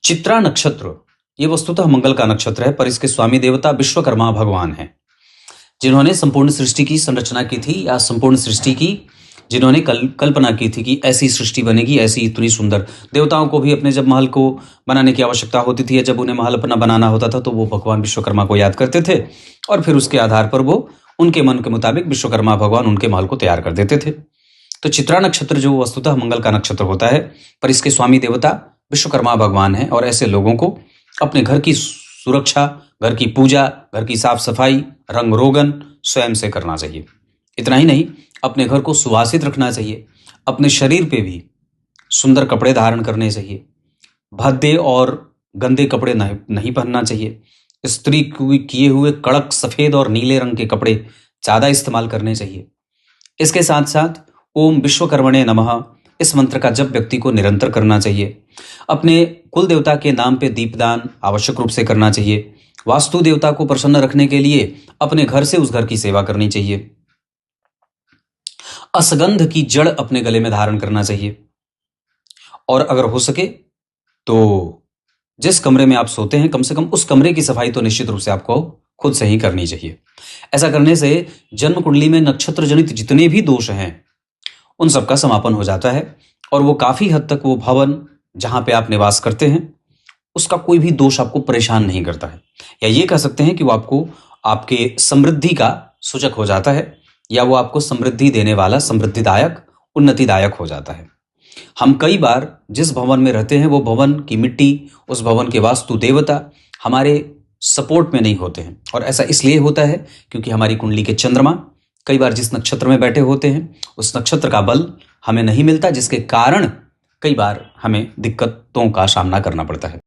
चित्रा नक्षत्र ये वस्तुतः मंगल का नक्षत्र है, पर इसके स्वामी देवता विश्वकर्मा भगवान हैं, जिन्होंने संपूर्ण सृष्टि की संरचना की थी, या संपूर्ण सृष्टि की जिन्होंने कल्पना की थी कि ऐसी सृष्टि बनेगी, ऐसी इतनी सुंदर। देवताओं को भी अपने जब महल को बनाने की आवश्यकता होती थी, या जब उन्हें महल अपना बनाना होता था, तो वो भगवान विश्वकर्मा को याद करते थे, और फिर उसके आधार पर वो उनके मन के मुताबिक विश्वकर्मा भगवान उनके महल को तैयार कर देते थे। तो चित्रा नक्षत्र जो वस्तुतः मंगल का नक्षत्र होता है, पर इसके स्वामी देवता विश्वकर्मा भगवान हैं, और ऐसे लोगों को अपने घर की सुरक्षा, घर की पूजा, घर की साफ सफाई, रंग रोगन स्वयं से करना चाहिए। इतना ही नहीं, अपने घर को सुवासित रखना चाहिए। अपने शरीर पे भी सुंदर कपड़े धारण करने चाहिए। भद्दे और गंदे कपड़े नहीं पहनना चाहिए। स्त्री किए हुए कड़क सफेद और नीले रंग के कपड़े ज्यादा इस्तेमाल करने चाहिए। इसके साथ साथ ओम विश्वकर्मणे नमः इस मंत्र का जप व्यक्ति को निरंतर करना चाहिए। अपने कुल देवता के नाम पे दीपदान आवश्यक रूप से करना चाहिए। वास्तु देवता को प्रसन्न रखने के लिए अपने घर से उस घर की सेवा करनी चाहिए। असगंध की जड़ अपने गले में धारण करना चाहिए, और अगर हो सके तो जिस कमरे में आप सोते हैं, कम से कम उस कमरे की सफाई तो निश्चित रूप से आपको खुद से ही करनी चाहिए। ऐसा करने से जन्म कुंडली में नक्षत्र जनित जितने भी दोष हैं उन सबका समापन हो जाता है, और वो काफी हद तक वो भवन जहां पे आप निवास करते हैं उसका कोई भी दोष आपको परेशान नहीं करता है, या ये कह सकते हैं कि वो आपको आपके समृद्धि का सूचक हो जाता है, या वो आपको समृद्धि देने वाला, समृद्धिदायक, उन्नतिदायक हो जाता है। हम कई बार जिस भवन में रहते हैं वो भवन की मिट्टी, उस भवन के वास्तु देवता हमारे सपोर्ट में नहीं होते हैं, और ऐसा इसलिए होता है क्योंकि हमारी कुंडली के चंद्रमा कई बार जिस नक्षत्र में बैठे होते हैं उस नक्षत्र का बल हमें नहीं मिलता, जिसके कारण कई बार हमें दिक्कतों का सामना करना पड़ता है।